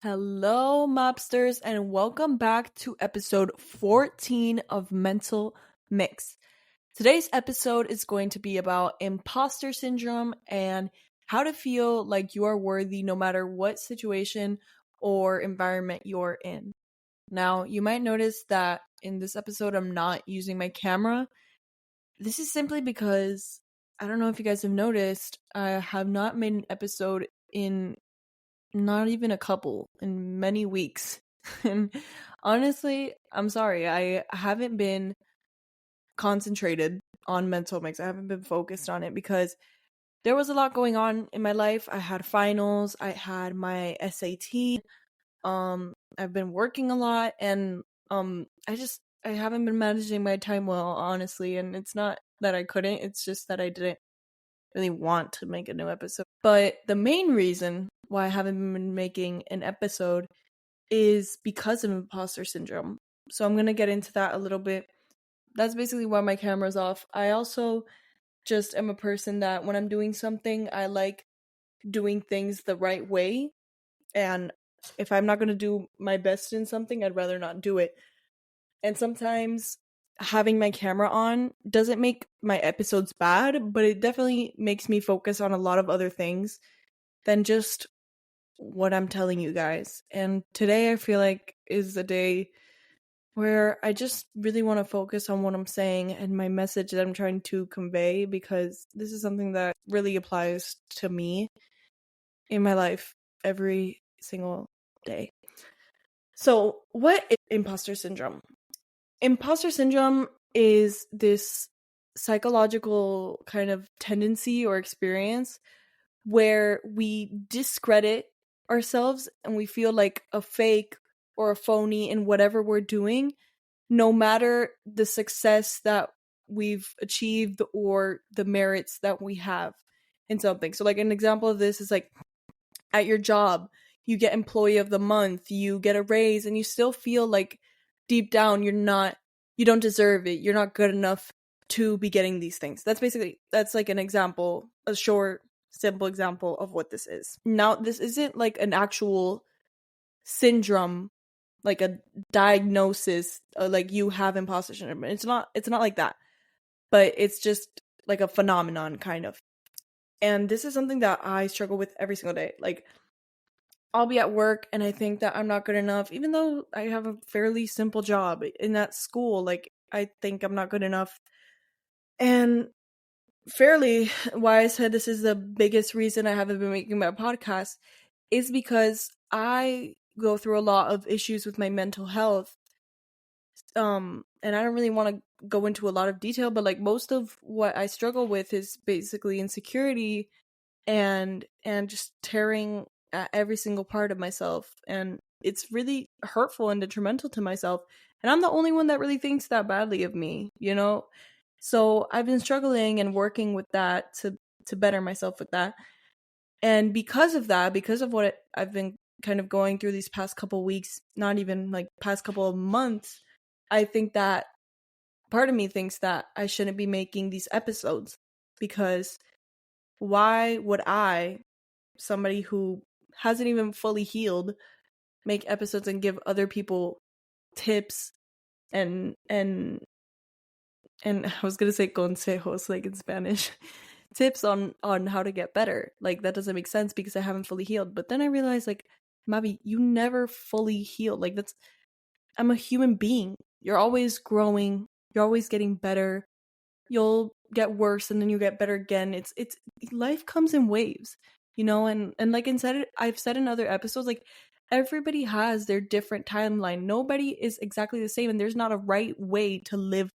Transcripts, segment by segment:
Hello, mobsters, and welcome back to episode 14 of Mental Mix. Today's episode is going to be about imposter syndrome and how to feel like you are worthy no matter what situation or environment you're in. Now, you might notice that in this episode, I'm not using my camera. This is simply because I don't know if you guys have noticed, I have not made an episode in not even a couple in many weeks. And honestly, I'm sorry. I haven't been concentrated on mental mix. I haven't been focused on it because there was a lot going on in my life. I had finals, I had my SAT. I've been working a lot and I haven't been managing my time well, honestly, and it's not that I couldn't, it's just that I didn't really want to make a new episode. But the main reason why I haven't been making an episode is because of imposter syndrome. So I'm going to get into that a little bit. That's basically why my camera's off. I also just am a person that when I'm doing something, I like doing things the right way. And if I'm not going to do my best in something, I'd rather not do it. And sometimes having my camera on doesn't make my episodes bad, but it definitely makes me focus on a lot of other things than just what I'm telling you guys. And today I feel like is a day where I just really want to focus on what I'm saying and my message that I'm trying to convey, because this is something that really applies to me in my life every single day. So, what is imposter syndrome? Imposter syndrome is this psychological kind of tendency or experience where we discredit ourselves and we feel like a fake or a phony in whatever we're doing, no matter the success that we've achieved or the merits that we have in something. So, like, an example of this is like at your job, you get employee of the month, you get a raise, and you still feel like deep down you don't deserve it. You're not good enough to be getting these things. That's like an example, a short, simple example of what this is. Now, this isn't like an actual syndrome, like a diagnosis, like you have imposter syndrome. It's not like that. But it's just like a phenomenon kind of. And this is something that I struggle with every single day. Like, I'll be at work and I think that I'm not good enough, even though I have a fairly simple job in that school. Like, I think I'm not good enough. And fairly, why I said this is the biggest reason I haven't been making my podcast is because I go through a lot of issues with my mental health. And I don't really want to go into a lot of detail, but like most of what I struggle with is basically insecurity and just tearing at every single part of myself, and it's really hurtful and detrimental to myself, and I'm the only one that really thinks that badly of me, you know. So I've been struggling and working with that to better myself with that. And because of that, because of what I've been kind of going through these past couple weeks, not even like past couple of months, I think that part of me thinks that I shouldn't be making these episodes, because why would I, somebody who hasn't even fully healed, make episodes and give other people tips and I was gonna say consejos, like in Spanish, tips on how to get better. Like, that doesn't make sense because I haven't fully healed. But then I realized, like, Mavi, you never fully healed. Like, I'm a human being. You're always growing. You're always getting better. You'll get worse and then you get better again. It's life comes in waves, you know. And like I've said in other episodes, like, everybody has their different timeline. Nobody is exactly the same, and there's not a right way to live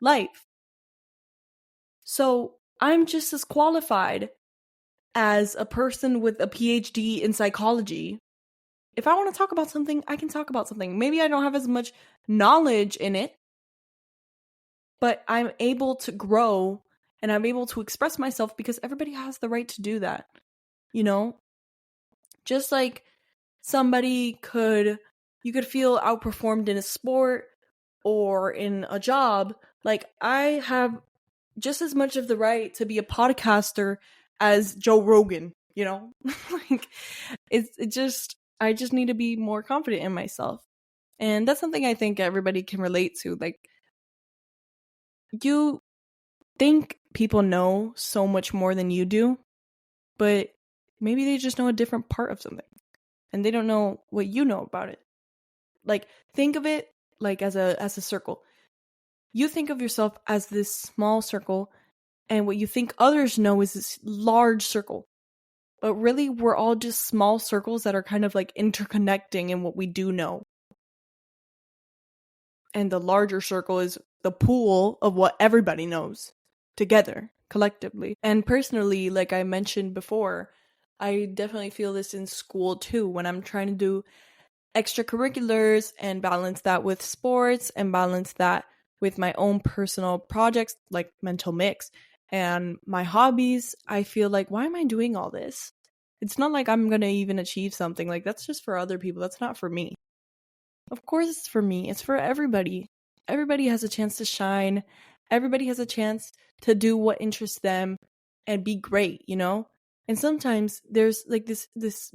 life. So I'm just as qualified as a person with a PhD in psychology. If I want to talk about something, I can talk about something. Maybe I don't have as much knowledge in it, but I'm able to grow and I'm able to express myself because everybody has the right to do that, you know? Just like you could feel outperformed in a sport or in a job. Like, I have just as much of the right to be a podcaster as Joe Rogan, you know? Like, it just, I just need to be more confident in myself. And that's something I think everybody can relate to. Like, you think people know so much more than you do, but maybe they just know a different part of something and they don't know what you know about it. Like, think of it like as a circle. You think of yourself as this small circle, and what you think others know is this large circle. But really, we're all just small circles that are kind of like interconnecting in what we do know. And the larger circle is the pool of what everybody knows together, collectively. And personally, like I mentioned before, I definitely feel this in school too, when I'm trying to do extracurriculars and balance that with sports and balance that with my own personal projects like mental mix and my hobbies. I feel like, why am I doing all this? It's not like I'm gonna even achieve something. Like, that's just for other people. That's not for me. Of course it's for me. It's for everybody. Everybody has a chance to shine. Everybody has a chance to do what interests them and be great, you know? And sometimes there's like this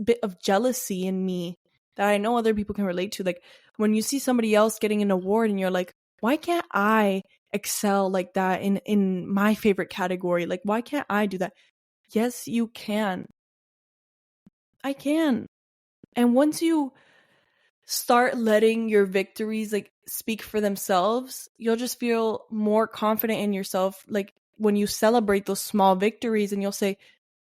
bit of jealousy in me that I know other people can relate to. Like, when you see somebody else getting an award and you're like, why can't I excel like that in my favorite category? Like, why can't I do that? Yes, you can. I can. And once you start letting your victories like speak for themselves, you'll just feel more confident in yourself. Like, when you celebrate those small victories and you'll say,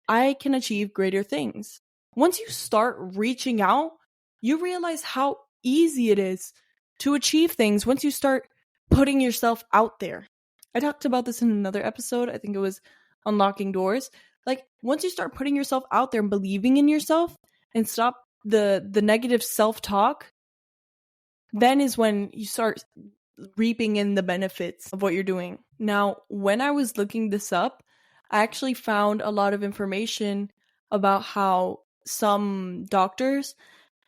I can achieve greater things. Once you start reaching out, you realize how easy it is to achieve things once you start putting yourself out there. I talked about this in another episode. I think it was Unlocking Doors. Like, once you start putting yourself out there and believing in yourself and stop the negative self-talk, then is when you start reaping in the benefits of what you're doing. Now, when I was looking this up, I actually found a lot of information about how some doctors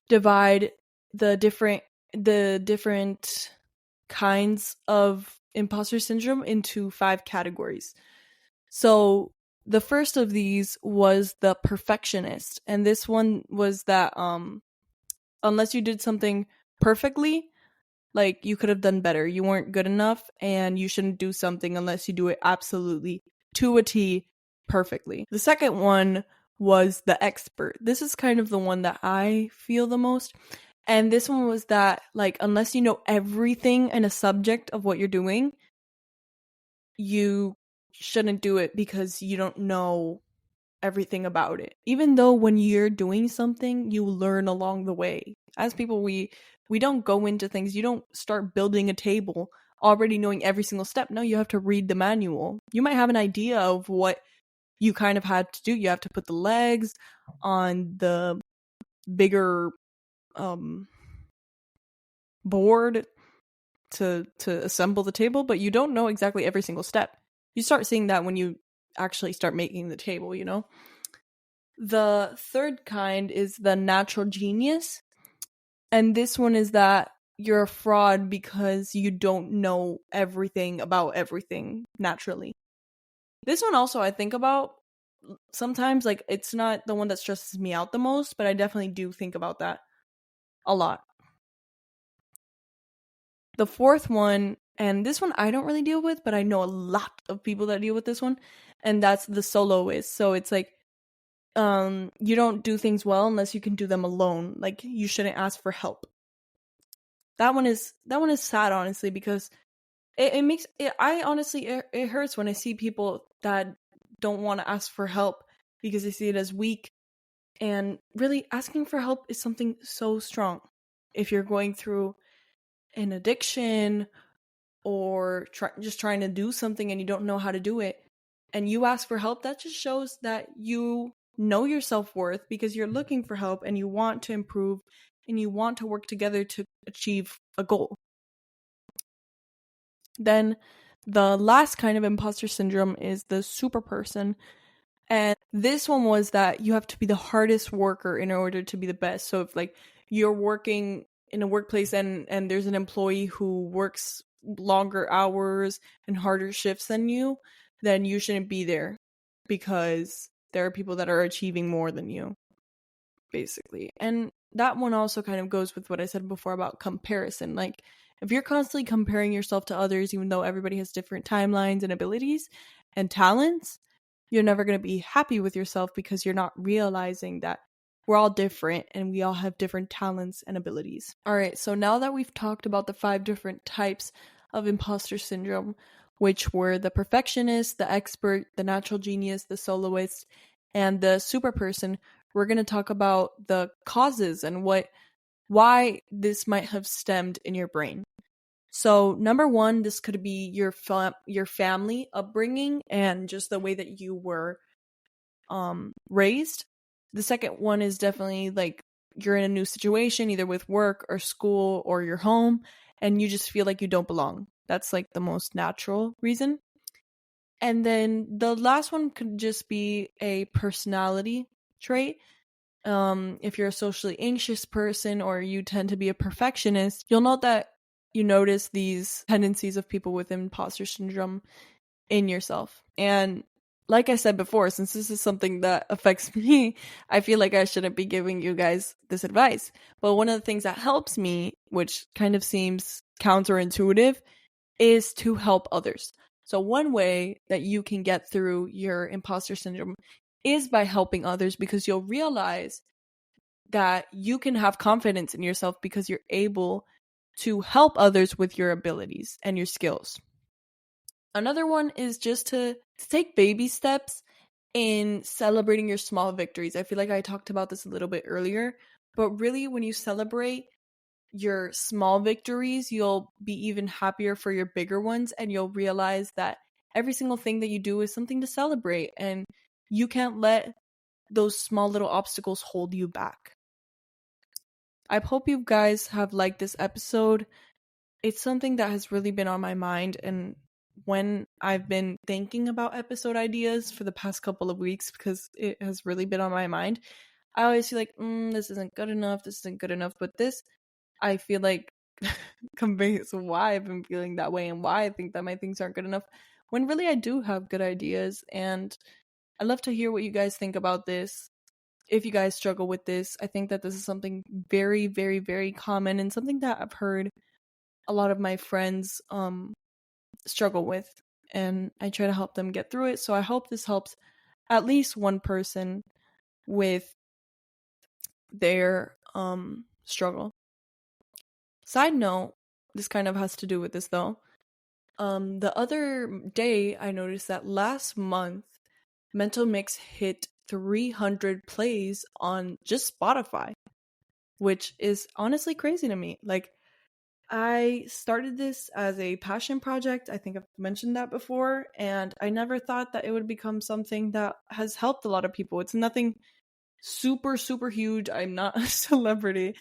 divide the different kinds of imposter syndrome into 5 categories. So the first of these was the perfectionist, and this one was that unless you did something perfectly, like, you could have done better. You weren't good enough, and you shouldn't do something unless you do it absolutely to a T perfectly. The second one was the expert. This is kind of the one that I feel the most. And this one was that, like, unless you know everything in a subject of what you're doing, you shouldn't do it because you don't know everything about it. Even though when you're doing something, you learn along the way. As people, we don't go into things. You don't start building a table already knowing every single step. No, you have to read the manual. You might have an idea of what you kind of had to do. You have to put the legs on the bigger board to assemble the table, but you don't know exactly every single step. You start seeing that when you actually start making the table, you know? The third kind is the natural genius. And this one is that you're a fraud because you don't know everything about everything naturally. This one also I think about sometimes. Like, it's not the one that stresses me out the most, but I definitely do think about that a lot. The fourth one, and this one I don't really deal with, but I know a lot of people that deal with this one, and that's the soloist. So it's like, you don't do things well unless you can do them alone. Like, you shouldn't ask for help. That one is sad, honestly, because it makes it, I honestly, it hurts when I see people that don't want to ask for help because they see it as weak. And really, asking for help is something so strong. If you're going through an addiction or just trying to do something and you don't know how to do it, and you ask for help, that just shows that you know your self-worth because you're looking for help and you want to improve and you want to work together to achieve a goal. Then the last kind of imposter syndrome is the super person. And this one was that you have to be the hardest worker in order to be the best. So if, like, you're working in a workplace and there's an employee who works longer hours and harder shifts than you, then you shouldn't be there because there are people that are achieving more than you, basically. And that one also kind of goes with what I said before about comparison. Like, if you're constantly comparing yourself to others, even though everybody has different timelines and abilities and talents, you're never going to be happy with yourself because you're not realizing that we're all different and we all have different talents and abilities. All right, so now that we've talked about the 5 different types of imposter syndrome, which were the perfectionist, the expert, the natural genius, the soloist, and the super person, we're going to talk about the causes and why this might have stemmed in your brain. So, number 1, this could be your family upbringing and just the way that you were raised. The second one is definitely like you're in a new situation, either with work or school or your home, and you just feel like you don't belong. That's like the most natural reason. And then the last one could just be a personality trait. If you're a socially anxious person or you tend to be a perfectionist, you'll note that you notice these tendencies of people with imposter syndrome in yourself. And like I said before, since this is something that affects me, I feel like I shouldn't be giving you guys this advice. But one of the things that helps me, which kind of seems counterintuitive, is to help others. So one way that you can get through your imposter syndrome is by helping others, because you'll realize that you can have confidence in yourself because you're able to help others with your abilities and your skills. Another one is just to take baby steps in celebrating your small victories. I feel like I talked about this a little bit earlier, but really when you celebrate your small victories, you'll be even happier for your bigger ones, and you'll realize that every single thing that you do is something to celebrate, and you can't let those small little obstacles hold you back. I hope you guys have liked this episode. It's something that has really been on my mind, and when I've been thinking about episode ideas for the past couple of weeks, because it has really been on my mind, I always feel like, this isn't good enough, but this, I feel like, conveys why I've been feeling that way and why I think that my things aren't good enough, when really I do have good ideas. And I'd love to hear what you guys think about this. If you guys struggle with this, I think that this is something very, very, very common and something that I've heard a lot of my friends struggle with, and I try to help them get through it. So I hope this helps at least one person with their struggle. Side note, this kind of has to do with this though. The other day I noticed that last month Mental Mix hit 300 plays on just Spotify, which is honestly crazy to me. Like, I started this as a passion project. I think I've mentioned that before, and I never thought that it would become something that has helped a lot of people. It's nothing super, super huge. I'm not a celebrity,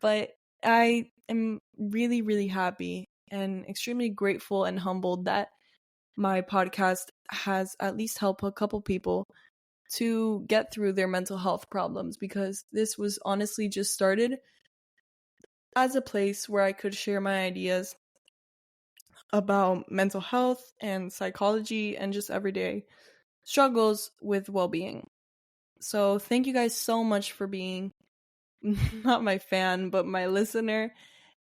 but I am really, really happy and extremely grateful and humbled that my podcast has at least helped a couple people to get through their mental health problems, because this was honestly just started as a place where I could share my ideas about mental health and psychology and just everyday struggles with well-being. So thank you guys so much for being not my fan, but my listener.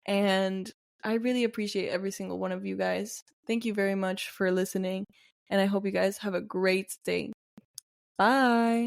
And I really appreciate every single one of you guys. Thank you very much for listening. And I hope you guys have a great day. Bye.